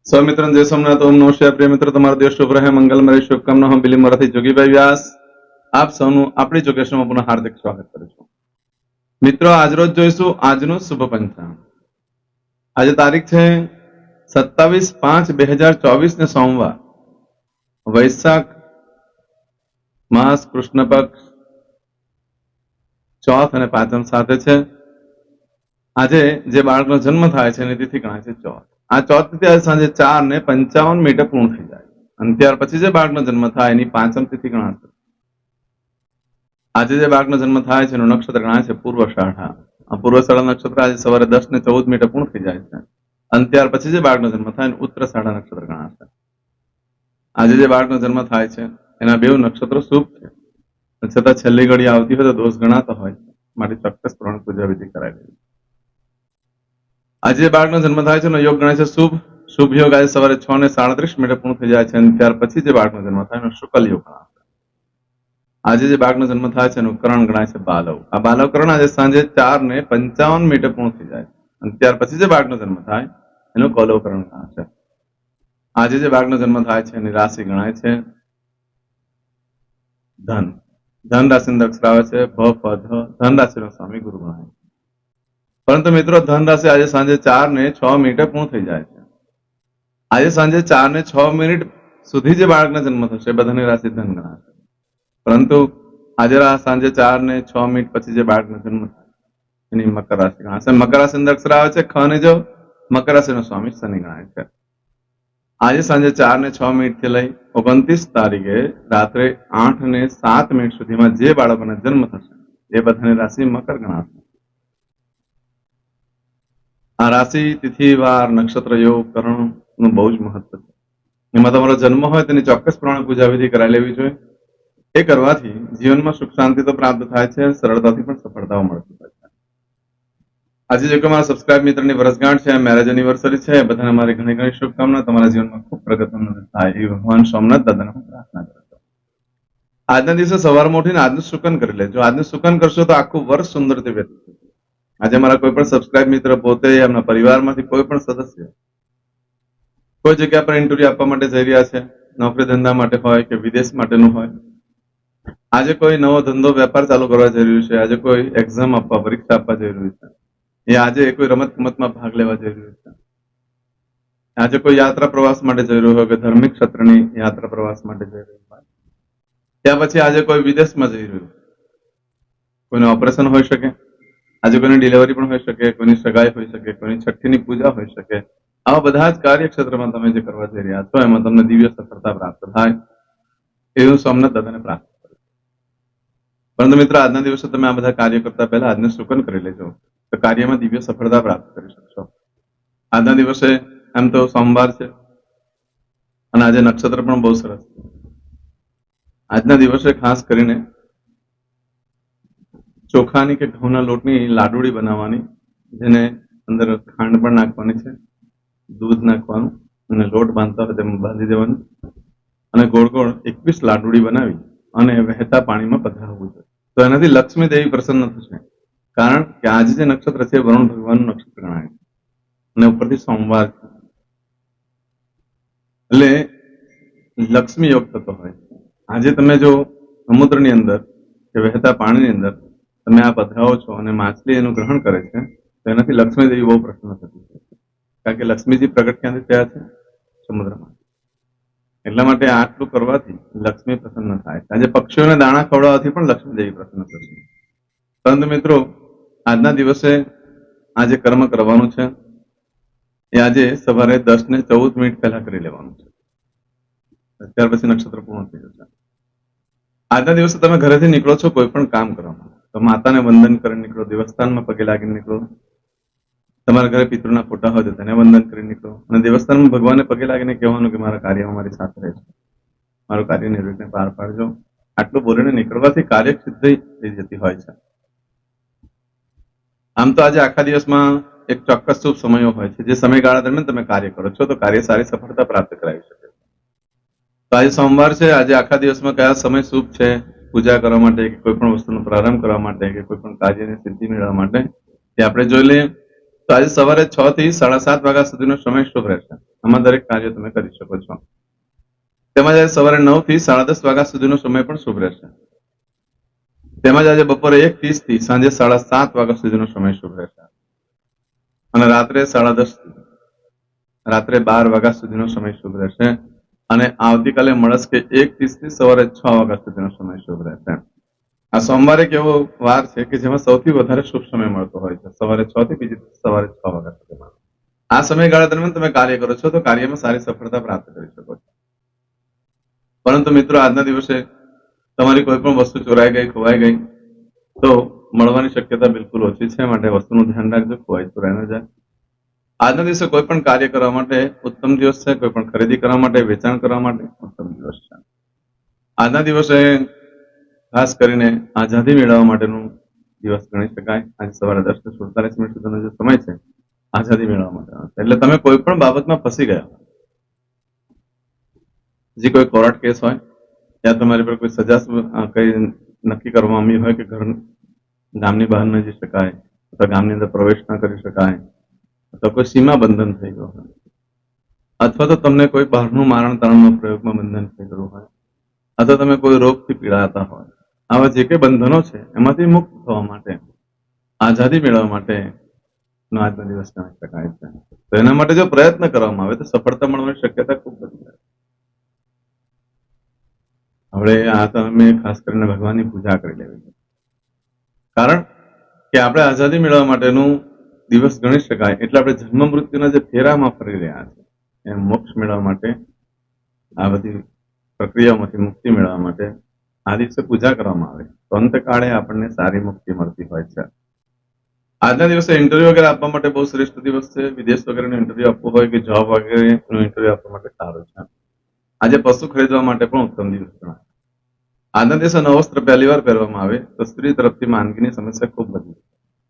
સ્વમિત્રન જય સોમનાથ ઓમ નમસ્કાર પ્રિય મિત્રો, તમારો દિવસ શુભ રહે, મંગલમય શુભકામના. હું બિલીમોરાથી જોગીભાઈ વ્યાસ આપ સૌનું આપણી જોગેશમાં પુનઃ હાર્દિક સ્વાગત કરું છું. મિત્રો, આજરોજ જોઈશું આજનું શુભ પંચાંગ. આજે તારીખ છે 27/5/2024 ને સોમવાર, વૈશાખ માસ કૃષ્ણ પક્ષ ચોથ અને પાંચમ સાથે છે. આજે જે બાળકનો જન્મ થાય છે એની તિથિ ગણાય છે ચોથ. આ ચોથ તિથિ આજે સાંજે 4:55 પૂર્ણ થઈ જાય અને ત્યાર પછી જે બાળકનો જન્મ થાય એની પાંચમ તિથિ ગણાશે. આજે જે બાળકનો જન્મ થાય છે એનું નક્ષત્ર ગણાય છે પૂર્વષાઢા. આ પૂર્વષાઢા નક્ષત્ર આજે સવારે 10:14 પૂર્ણ થઈ જાય છે અને ત્યાર પછી જે બાળકનો જન્મ થાય એને ઉત્તરાષાઢા નક્ષત્ર ગણાશે. આજે જે બાળકનો જન્મ થાય છે એના બે નક્ષત્રો શુભ છે, છતાં છેલ્લી ઘડી આવતી હોય તો દોષ ગણાતા હોય છે, માટે ચોક્કસ પ્રમાણે પૂજા વિધિ કરાવી લેવી. આજે જે બાળકનો જન્મ થાય છે એનો યોગ ગણાય છે શુભ. શુભ યોગ આજે સવારે 6:37 પૂર્ણ થઈ જાય છે અને ત્યાર પછી જે બાળકનો જન્મ થાય એનો શુકલ યોગ ગણાશે. આજે જે બાળકનો જન્મ થાય છે એનું કરણ ગણાય છે બાલવ. આ બાલવ કરણ આજે સાંજે 4:55 પૂર્ણ થઈ જાય અને ત્યાર પછી જે બાળકનો જન્મ થાય એનું કૌલવ કરણ ગણાશે. આજે જે બાળકનો જન્મ થાય છે એની રાશિ ગણાય છે ધન. ધન રાશિનો અક્ષર આવે છે ભ પ ધ. ધન રાશિનો સ્વામી ગુરુ ગણાય છે. પરંતુ મિત્રો, ધન રાશિ આજે સાંજે 4:06 પૂર્ણ થઈ જાય છે. આજે સાંજે 4:06 સુધી જે બાળકનો જન્મ થશે એ બધાની રાશિ ધન ગણાશે. પરંતુ આજે સાંજે 4:06 પછી જે બાળકનો જન્મ થાય એની મકર રાશિ ગણાશે. મકર રાશિનો અક્ષર આવે છે ખ અને જો. મકર રાશિનો સ્વામી શનિ ગણાય છે. આજે સાંજે 4:06 થી લઈ 29 તારીખે રાત્રે 8:07 સુધીમાં જે બાળકોનો જન્મ થશે એ બધાની રાશિ મકર ગણાશે. આ રાશિ તિથિ વાર નક્ષત્ર યોગ કરણ નું બહુ જ મહત્વ છે. એમાં તમારો જન્મ હોય તેની ચોક્કસ પ્રમાણે પૂજા વિધિ કરાવી લેવી જોઈએ. એ કરવાથી જીવનમાં સુખ શાંતિ તો પ્રાપ્ત થાય છે, સરળતાથી પણ સફળતાઓ મળતી હોય છે. આજે જે કોઈ મારા સબસ્ક્રાઇબ મિત્રની વર્ષગાંઠ છે, મેરેજ એનિવર્સરી છે, બધાને મારી ઘણી ઘણી શુભકામના. તમારા જીવનમાં ખૂબ પ્રગતિ થાય એ ભગવાન સોમનાથ દાદાને હું પ્રાર્થના કરું છું. આજના દિવસે સવારમાં ઉઠીને આજનું સુકન કરી લેજો. આજનું સુકન કરશો તો આખું વર્ષ સુંદર રીતે વ્યતીત થશે. આજે મારા કોઈ પણ સબસ્ક્રાઇબ મિત્ર પોતે એમના પરિવારમાંથી કોઈ પણ સદસ્ય કોઈ જગ્યા પર ઇન્ટરવ્યુ આપવા માટે જઈ રહ્યા છે, નોકરી ધંધા માટે હોય કે વિદેશ માટેનું હોય, આજે કોઈ નવો ધંધો વેપાર ચાલુ કરવા જઈ રહ્યું છે, આજે કોઈ એક્ઝામ આપવા પરીક્ષા આપવા જઈ રહ્યું છે, એ આજે કોઈ રમત ગમતમાં ભાગ લેવા જઈ રહ્યું છે, આજે કોઈ યાત્રા પ્રવાસ માટે જઈ રહ્યું હોય કે ધાર્મિક ક્ષેત્રની યાત્રા પ્રવાસ માટે જઈ રહ્યું હોય, ત્યાર પછી આજે કોઈ વિદેશમાં જઈ રહ્યું, કોઈનું ઓપરેશન હોઈ શકે, આજે કોઈની ડિલિવરી પણ હોઈ શકે, કોઈની સગાઈ હોઈ શકે, કોઈની છઠ્ઠીની પૂજા હોઈ શકે. આવા બધા જ કાર્યક્ષેત્રમાં તમે જે કરવા જઈ રહ્યા છો એમાં તમને દિવ્ય સફળતા પ્રાપ્ત થાય એવું સોમનાથ દાદાને પ્રાપ્ત કરું. પરંતુ મિત્ર, આજના દિવસે તમે આ બધા કાર્ય કરતા પહેલા આજને સુકન કરી લેજો તો કાર્યમાં દિવ્ય સફળતા પ્રાપ્ત કરી શકશો. આજના દિવસે એમ તો સોમવાર છે અને આજે નક્ષત્ર પણ બહુ સરસ છે. આજના દિવસે ખાસ કરીને ચોખાની કે ઘઉંના લોટની લાડુડી બનાવવાની, જેને અંદર ખાંડ પણ નાખવાની છે, દૂધ નાખવાનું અને લોટ બાંધતા હોય તેમાં બાંધી દેવાનું અને ગોળ ગોળ 21 લાડુડી બનાવી અને વહેતા પાણીમાં પધરાવવું જોઈએ. તો એનાથી લક્ષ્મી દેવી પ્રસન્ન થશે. કારણ કે આજે જે નક્ષત્ર છે વરુણ ભગવાનનું નક્ષત્ર ગણાય છે અને ઉપરથી સોમવાર છે એટલે લક્ષ્મી યોગ થતો હોય છે. આજે તમે જો સમુદ્રની અંદર કે વહેતા પાણીની અંદર તમે આ પધરાવો છો અને માછલી એનું ગ્રહણ કરે છે તો એનાથી લક્ષ્મી દેવી બહુ પ્રસન્ન થતી હોય છે. કારણ કે લક્ષ્મીજી પ્રગટ ક્યાંથી થયા છે? સમુદ્રમાં. એટલા માટે આટલું કરવાથી લક્ષ્મી પ્રસન્ન થાય છે. આજે પક્ષીઓને દાણા ખવડાવવાથી પણ લક્ષ્મી દેવી પ્રસન્ન થશે. પરંતુ મિત્રો, આજના દિવસે આ જે કર્મ કરવાનું છે એ આજે સવારે 10:14 પહેલા કરી લેવાનું છે. ત્યાર પછી નક્ષત્ર પૂર્ણ થઈ જશે. આજના દિવસે તમે ઘરેથી નીકળો છો કોઈ પણ કામ કરવા માટે તો માતાને વંદન કરી નીકળો, દેવસ્થાનમાં પગે લાગીને નીકળો, તમારા ઘરે પિતૃના ફોટા હોય તો તેને વંદન કરી નીકળો અને દેવસ્થાનમાં ભગવાનને પગે લાગીને કહેવાનું કે મારા કાર્યમાં મારી સાથે રહેજો, મારું કાર્ય નિર્વિઘ્ને પાર પાડજો. આટલું બોલીને નીકળવાથી કાર્ય સિદ્ધિ થઈ જતી હોય છે. આમ તો આજે આખા દિવસમાં એક ચોક્કસ શુભ સમયો હોય છે, જે સમયગાળા દરમિયાન તમે કાર્ય કરો છો તો કાર્ય સારી સફળતા પ્રાપ્ત કરાવી શકે છે. તો આજે સોમવાર છે. આજે આખા દિવસમાં કયા સમય શુભ છે પૂજા કરવા માટે કે કોઈ પણ વસ્તુનો પ્રારંભ કરવા માટે કે કોઈ પણ કાર્યની સિદ્ધિ મેળવવા માટે તે આપણે જોઈ લઈએ. તો આજે સવારે 6 થી 7:30 વાગ્યા સુધીનો સમય શુભ રહેશે. આમાં દરેક કાર્ય તમે કરી શકો છો. તેમજ આજે સવારે 9 થી 10:30 વાગ્યા સુધીનો સમય પણ શુભ રહેશે. તેમજ આજે બપોરે 1:30 થી સાંજે 7:30 વાગ્યા સુધીનો સમય શુભ રહેશે. અને રાત્રે 10:30 રાત્રે 12 વાગ્યા સુધીનો સમય શુભ રહેશે. અને આવતીકાલે મળસ્કે 1:30 થી સવારે 6 વાગ્યા સુધીનો સમય શુભ રહેશે. આ સોમવારે એક એવો વાર છે કે જેમાં સૌથી વધારે શુભ સમય મળતો હોય છે, સવારે 6 થી બીજી સવારે 6 વાગ્યા સુધીમાં. આ સમયગાળા દરમિયાન તમે કાર્ય કરો છો તો કાર્યમાં સારી સફળતા પ્રાપ્ત કરી શકો છો. પરંતુ મિત્રો, આજના દિવસે તમારી કોઈ પણ વસ્તુ ચોરાઈ ગઈ, ખોવાઈ ગઈ તો મળવાની શક્યતા બિલકુલ ઓછી છે. માટે વસ્તુનું ધ્યાન રાખજો, ખોવાઈ ચોરાઈ ન જાય. આજના દિવસે કોઈ પણ કાર્ય કરવા માટે ઉત્તમ દિવસ છે. કોઈ પણ ખરીદી કરવા માટે, વેચાણ કરવા માટે ઉત્તમ દિવસ છે. આજના દિવસે ખાસ કરીને આઝાદી મેળવવા માટેનું દિવસ ગણી શકાય. આજે સવારે 10 થી 47 મિનિટ સુધીનો જે સમય છે આઝાદી મેળવવા માટેનો, એટલે તમે કોઈ પણ બાબતમાં ફસી ગયા, જે કોઈ કોર્ટ કેસ હોય, ત્યાં તમારી પર કોઈ સજા કઈ નક્કી કરવામાં આવી હોય કે ગામની બહાર ન જઈ શકાય, અથવા ગામની અંદર પ્રવેશ ન કરી શકાય, અથવા કોઈ સીમા બંધન થઈ ગયું હોય, અથવા તો તમને કોઈ બહારનું મારણ તારણનો પ્રયોગમાં બંધન થઈ ગયું હોય, અથવા તમે કોઈ રોગથી પીડાતા હોય, આવા જે કંઈ બંધનો છે એમાંથી મુક્ત થવા માટે, આઝાદી મેળવવા માટે આજનો દિવસ ગણી શકાય છે. તો એના માટે જો પ્રયત્ન કરવામાં આવે તો સફળતા મળવાની શક્યતા ખૂબ વધી જાય. હવે આ તમે ખાસ કરીને ભગવાનની પૂજા કરી લેવી છે. કારણ કે આપણે આઝાદી મેળવવા માટેનું દિવસ ગણી શકાય, એટલે આપણે જન્મ મૃત્યુના જે ફેરામાં ફરી રહ્યા છે એ મોક્ષ મેળવવા માટે, આ બધી પ્રક્રિયાઓમાંથી મુક્તિ મેળવવા માટે આ દિવસે પૂજા કરવામાં આવે તો અંતકાળે આપણને સારી મુક્તિ મળતી હોય છે. આજના દિવસે ઇન્ટરવ્યુ વગેરે આપવા માટે બહુ શ્રેષ્ઠ દિવસ છે. વિદેશ વગેરેનું ઇન્ટરવ્યુ આપવું હોય કે જોબ વગેરેનું ઇન્ટરવ્યુ આપવા માટે સારું છે. આજે પશુ ખરીદવા માટે પણ ઉત્તમ દિવસ ગણાય. આજના દિવસે નવ વસ્ત્ર પહેલી વાર પહેરવામાં આવે તો સ્ત્રી તરફથી માંદગીની સમસ્યા ખૂબ વધી.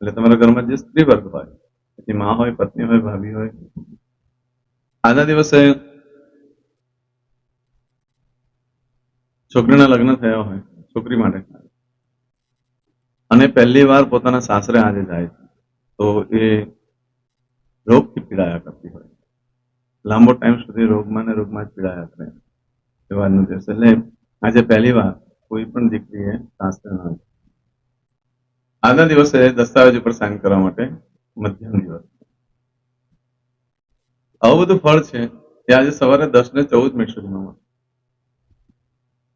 એટલે તમારા ઘરમાં જે સ્ત્રી વર્ગ હોય, પછી મા હોય, પત્ની હોય, ભાભી હોય, આજના દિવસે છોકરીના લગ્ન થયા હોય, છોકરી માટે, અને પહેલી વાર પોતાના સાસરે આજે જાય છે તો એ રોગથી પીડાયા કરતી હોય, લાંબો ટાઈમ સુધી રોગમાં જ પીડાયા કરે એવા આજનો દિવસ. એટલે આજે પહેલી વાર કોઈ પણ દીકરીએ સાસરે ન જાય. આજના દિવસે દસ્તાવેજ ઉપર સાઇન કરવા માટે મધ્યમ દિવસ. આવું બધું ફળ છે એ આજે સવારે 10 ને 14 મિનિટ સુધીમાં મળે.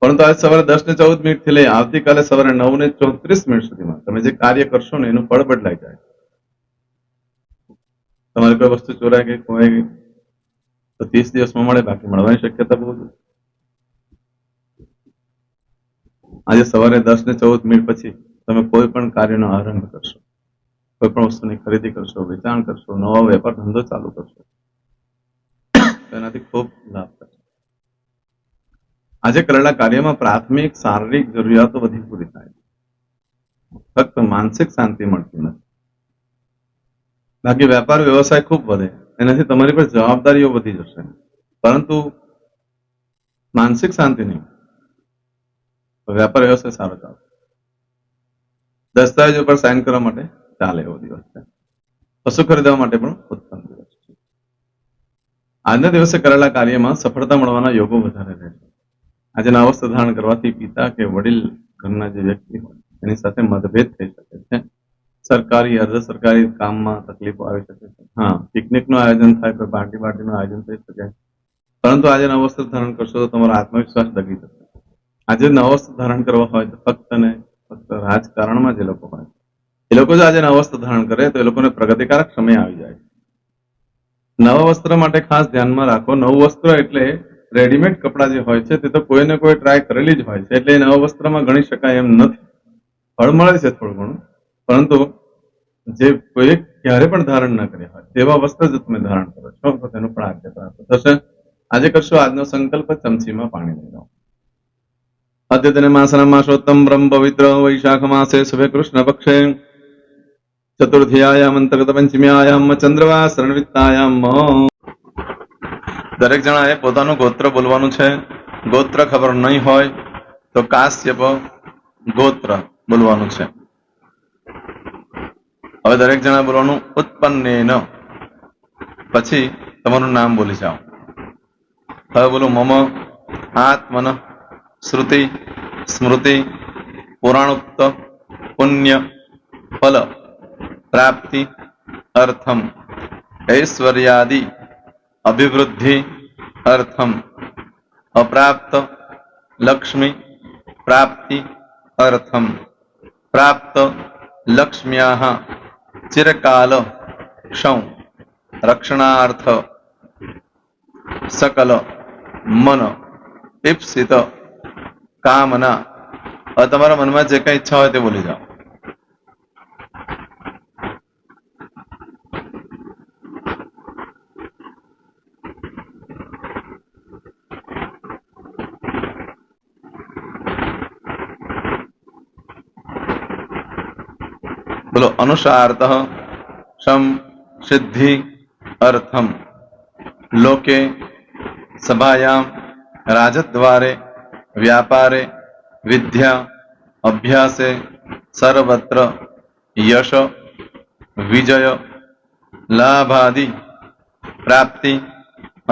પરંતુ આજે સવારે 10 ને 14 મિનિટ થી લઈ આવતીકાલે સવારે 9 ને 34 મિનિટ સુધીમાં તમે જે કાર્ય કરશો ને એનું ફળ બદલાઈ જાય. તમારી કોઈ વસ્તુ ચોરાઈ ગઈ, ખોવાઈ ગઈ તો 30 દિવસમાં મળે, બાકી મળવાની શક્યતા બહુ છે. આજે સવારે 10 ને 14 મિનિટ પછી તમે કોઈ પણ કાર્યનો આરંભ કરશો, કોઈ પણ વસ્તુની ખરીદી કરશો, વેચાણ કરશો, નવો વેપાર ધંધો ચાલુ કરશો, તેનાથી ખૂબ લાભ થશે. આજે કરેલા કાર્યમાં પ્રાથમિક શારીરિક જરૂરિયાતો બધી પૂરી થાય, ફક્ત માનસિક શાંતિ મળતી નથી. બાકી વેપાર વ્યવસાય ખૂબ વધે, એનાથી તમારી પર જવાબદારીઓ વધી જશે, પરંતુ માનસિક શાંતિ નહીં. વેપાર વ્યવસાય સારો ચાલે. દસ્તાવેજ ઉપર સાઇન કરવા માટે ચાલે એવો દિવસ છે. પશુ ખરીદવા માટે પણ ઉત્તમ દિવસ છે. આજના દિવસે કરેલા કાર્યમાં સફળતા મળવાના યોગો વધારે રહેશે. આજે નવા વસ્ત્ર ધારણ કરવાથી પિતા કે વડીલ ઘરના જે વ્યક્તિ હોય એની સાથે મતભેદ થઈ શકે છે. સરકારી અર્ધ સરકારી કામમાં તકલીફો આવી શકે છે. હા, પિકનિકનું આયોજન થાય, કોઈ પાર્ટીનું આયોજન થઈ શકે, પરંતુ આજે નવ વસ્ત્ર ધારણ કરશો તો તમારો આત્મવિશ્વાસ ડગી જશે. આજે નવ વસ્ત્ર ધારણ કરવા હોય તો ફક્ત ને ફક્ત રાજકારણમાં જે લોકો હોય એ લોકો જો આજે નવ વસ્ત્ર ધારણ કરે તો એ લોકોને પ્રગતિકારક સમય આવી જાય. નવા વસ્ત્ર માટે ખાસ ધ્યાનમાં રાખો, નવું વસ્ત્ર એટલે રેડીમેડ કપડા જે હોય છે તે તો કોઈને કોઈ ટ્રાય કરેલી જ હોય છે, એટલે એ નવા વસ્ત્રમાં ગણી શકાય એમ નથી. ફળ મળે છે થોડું ઘણું, પરંતુ જે કોઈ ક્યારે પણ ધારણ ન કર્યા હોય તેવા વસ્ત્ર જો તમે ધારણ કરો છો તો તેનું પણ આગ્ય પ્રાપ્ત થશે. આજે કરશો આજનો સંકલ્પ, ચમચીમાં પાણી લઈ લો. અદ્યતન માસના માસોત્તમ બ્રહ્મ પવિત્ર વૈશાખ માસે શુભે કૃષ્ણ પક્ષે ચતુર્થીયાયામ અંતર્ગત પંચમીયાયામ ચંદ્રવા શરણવિત્તાયામ. દરેક જણાએ પોતાનું ગોત્ર બોલવાનું છે. ગોત્ર ખબર નહીં હોય તો કાશ્યપ ગોત્ર બોલવાનું છે. હવે દરેક જણા બોલવાનું ઉત્પન્નેન, પછી તમારું નામ બોલી જાઓ. હવે બોલો મમ આત્મન શ્રુતિ સ્મૃતિ પુરાણોક્ત પુણ્ય ફલ પ્રાપ્તિ અર્થમ ઐશ્વર્યાદિ અભિવૃદ્ધિ અર્થમ અપ્રાપ્ત લક્ષ્મી પ્રાપ્તિ અર્થમ પ્રાપ્ત લક્ષ્મ્યાઃ ચિરકાલ ક્ષૌ રક્ષણાર્થ સકલ મન ઈપ્સિત કામના. હવે તમારા મનમાં જે કઈ ઈચ્છા હોય તે બોલી જાઓ. બોલો અનુસાર્થ સમ સિદ્ધિ અર્થમ લોકે સભાયામ રાજદ્વારે વ્યાપારે વિદ્યા અભ્યાસે સર્વત્ર યશ વિજય લાભાદિ પ્રાપ્તિ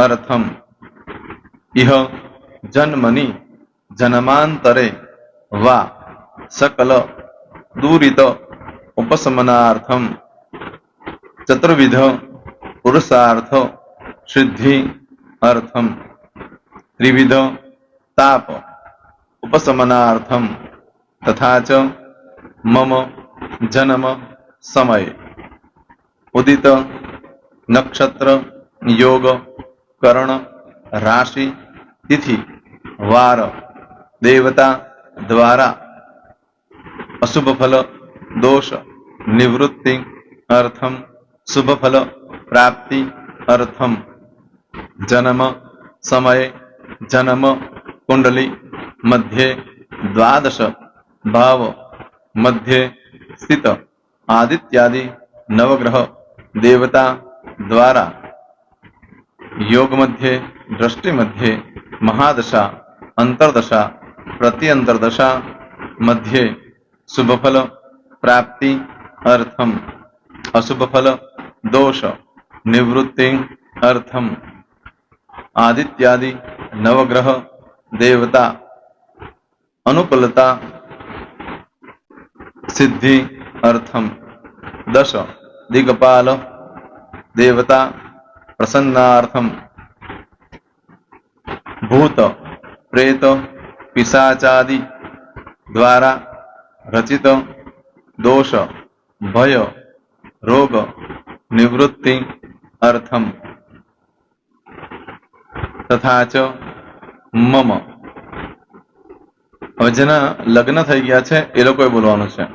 અર્થમ ઇહ જન્મની જન્માંતરે વા સકલ દૂરિત ઉપશમનાર્થમ ચતુર્વિધ પુરુષાર્થ સિદ્ધિ અર્થમ ત્રિવિધ તાપ ઉપશમનાર્થમ તથા ચ મમ જન્મ સમયે ઉદિત નક્ષત્ર યોગ કરણ રાશિ તિથિ વાર દેવતા દ્વારા અશુભ ફલ દોષ નિવૃત્તિ અર્થમ શુભ ફલ પ્રાપ્તિ અર્થમ જન્મ સમયે જન્મ કુંડલી મધ્યે દ્વાદશ ભાવ મધ્યે સ્થિત આદિત્યાદિ નવગ્રહ દેવતા દ્વારા યોગ મધ્યે દ્રષ્ટિ મધ્યે મહાદશા અંતરદશા પ્રત્યંતરદશા મધ્યે શુભ ફલ પ્રાપ્તિ અર્થમ અશુભ ફલ દોષ નિવૃત્તિ અર્થમ આદિત્યાદિ નવગ્રહ દેવતા અનુકૂલતા સિદ્ધિ અર્થમ દશ દિગપાલ દેવતા પ્રસન્નાર્થમ ભૂત પ્રેત પિશાચાદિ દ્વારા રચિત દોષ ભય રોગ નિવૃત્તિ અર્થમ તથા ચ મમ. હવે જેના લગ્ન થઈ ગયા છે એ લોકોએ બોલવાનું છે.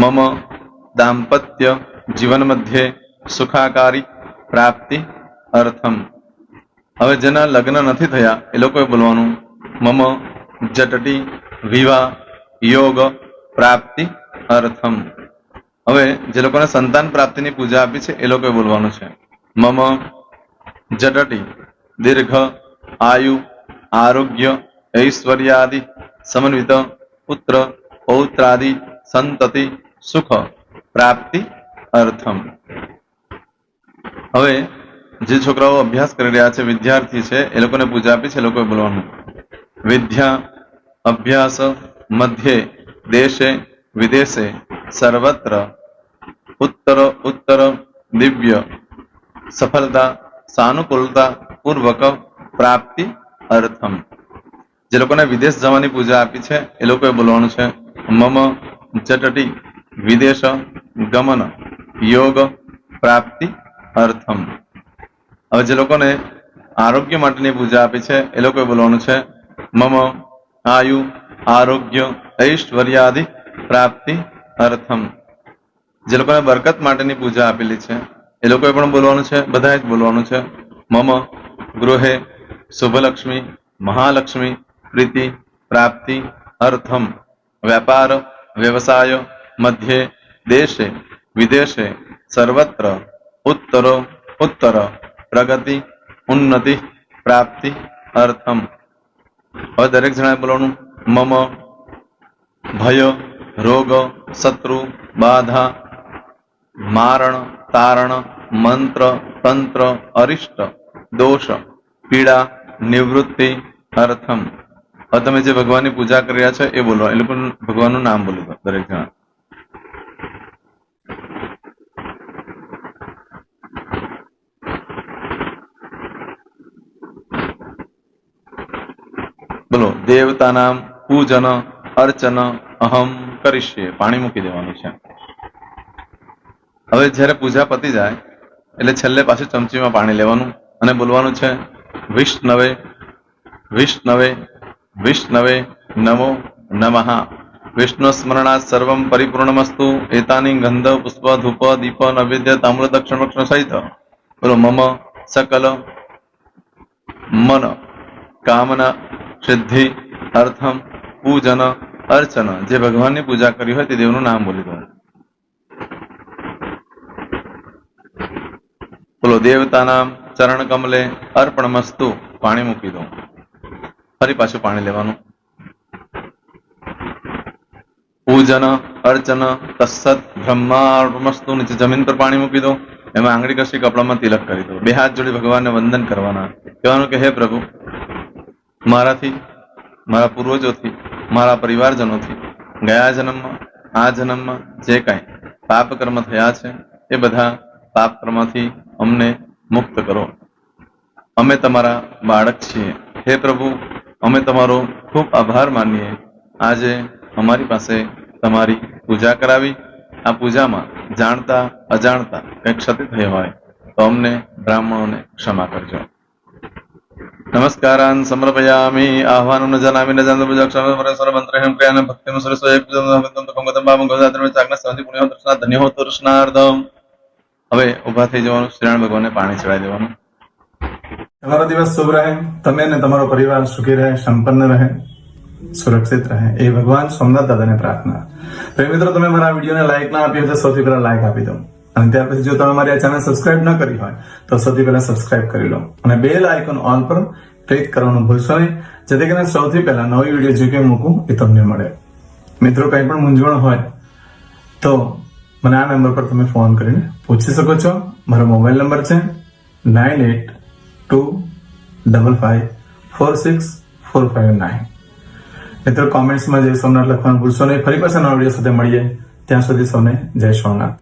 મમ દાંપત્ય જીવન મધ્યે સુખાકારી પ્રાપ્તિ અર્થમ. હવે જેના લગ્ન નથી થયા એ લોકોએ બોલવાનું મમ જટટી વિવાહ યોગ પ્રાપ્તિ અર્થમ. હવે જે લોકોને સંતાન પ્રાપ્તિની પૂજા આપી છે એ લોકોએ બોલવાનું છે મમ જટટી દીર્ઘ આયુ આરોગ્ય ઐશ્વર્યાદિ સમન્વિત પુત્ર પૌત્રાદિ સંતતિ સુખ પ્રાપ્તિ અર્થમ. હવે જે છોકરાઓ અભ્યાસ કરી રહ્યા છે વિદ્યાર્થી છે એ લોકોને પૂજા આપી છે એ લોકોએ બોલવાનું વિદ્યા અભ્યાસ મધ્યે દેશે વિદેશે સર્વત્ર ઉત્તર ઉત્તર દિવ્ય સફળતા સાનુકૂળતા પૂર્વક પ્રાપ્તિ અર્થમ. જે લોકોને વિદેશ જવાની પૂજા આપી છે એ લોકોએ બોલવાનું છે મમ જટટી વિદેશ ગમન યોગ પ્રાપ્તિ અર્થમ. હવે જે લોકોને આરોગ્ય માટેની પૂજા આપી છે એ લોકોએ બોલવાનું છે મમ આયુ આરોગ્ય ઐશ્વર્યાદિ પ્રાપ્તિ અર્થમ. જે લોકોને બરકત માટેની પૂજા આપેલી છે એ લોકોએ પણ બોલવાનું છે, બધાએ જ બોલવાનું છે મમ ગૃહે શુભલક્ષ્મી મહાલક્ષ્મી પ્રીતિ પ્રાપ્તિ અર્થમ વ્યાપાર વ્યવસાય મધ્યે દેશે વિદેશે સર્વત્ર ઉત્તરો ઉત્તર પ્રગતિ ઉન્નતિ પ્રાપ્તિ અર્થમ. હવે દરેક જણાએ બોલવાનું મમ ભય રોગ શત્રુ બાધા મારણ, તારણ, મંત્ર, તંત્ર, અરિષ્ટ, દોષ, પીડા, નિવૃત્તિ, અર્થમ. હવે તમે જે ભગવાનની પૂજા કરી રહ્યા છો એ બોલો, એ લોકો ભગવાનનું નામ બોલો દરેક જણા. બોલો. દેવતાનામ પૂજન અર્ચન અહમ કરીશ્યે. પાણી મૂકી દેવાનું છે. હવે જયારે પૂજા પતી જાય એટલે છેલ્લે પાછું ચમચીમાં પાણી લેવાનું અને બોલવાનું છે વિષ્ણવે વિષ્ણવે વિષ્ણવે નમો નમઃ. વિષ્ણુ સ્મરણાત સર્વમ પરિપૂર્ણમસ્તુ. એતાની ગંધ પુષ્પ ધૂપ દીપ નૈવેદ્ય તામ્ર દક્ષિણ વક્ષણ સહિત બોલો મમ સકલ મન કામના સિદ્ધિ અર્થમ પૂજન અર્ચન. જે ભગવાનની પૂજા કરી હોય તે દેવનું નામ બોલી દો. બોલો. દેવતાનામ ચરણ કમલે અર્પણમસ્તુ. પાણી મૂકી દો. ફરી પાછું પાણી લેવાનું. પૂજન અર્ચન તત્સત બ્રહ્માર્પણમસ્તુ. નીચે જમીન પર પાણી મૂકી દો. એમાં આંગળી કસી કપડામાં તિલક કરી દો. બે હાથ જોડી ભગવાનને વંદન કરવાના. કહેવાનું કે હે પ્રભુ, મારાથી, મારા પૂર્વજોથી, મારા પરિવારજનોથી ગયા જન્મમાં આ જન્મમાં જે કાંઈ પાપ કર્મ થયા છે એ બધા પાપ કર્મથી અમને મુક્ત કરો. અમે તમારા બાળક છીએ. હે પ્રભુ, અમે તમારો ખૂબ આભાર માનીએ. આજે અમારી પાસે તમારી પૂજા કરાવી. આ પૂજામાં જાણતા અજાણતા કંઈ ક્ષતિ થઈ હોય તો અમને બ્રાહ્મણોને ક્ષમા કરજો. નમસ્કારાન સમર્પયામિ. આહ્વાનમ ન જાનામિ ન જાનતો પૂજાક્ષર મંત્રહેમ ક્રિયાન ભક્તિમ સરસ્વય ધન્ય હો તૃષ્ણાર્ધમ. હવે ઉભા થઈ જવાનું. શ્રીનારાયણ ભગવાનને પાણી ચડાવી દેવાનું. તમારો દિવસ શુભ રહે. તમે અને તમારો પરિવાર સુખી રહે, સંપન્ન રહે, સુરક્ષિત રહે એ ભગવાન સોમનાથ દાદાને પ્રાર્થના. તો મિત્રો, તમે મારા વિડીયોને લાઈક ના આપી હોય તો સૌથી પહેલા લાઈક આપી દો. અને ત્યાર પછી જો તમે મારી આ ચેનલ સબસ્ક્રાઇબ ન કરી હોય તો સૌથી પહેલા સબસ્ક્રાઇબ કરી લો અને બેલ આઇકોન ઓલ પર ક્લિક કરવાનું ભૂલશો નહીં, જેથી કરીને સૌથી પહેલા નવી વિડીયો જે કંઈ મૂકું એ તમને મળે. મિત્રો, કંઈ પણ મૂંઝવણ હોય તો મને આ નંબર પર તમે ફોન કરીને પૂછી શકો છો. મારો મોબાઈલ નંબર છે 9825546459. મિત્રો, કોમેન્ટ્સમાં જય સોમનાથ લખવાનું ભૂલશો નહીં. ફરી પાછા નવા વિડીયો સાથે મળીએ. ત્યાં સુધી સૌને જય સોમનાથ.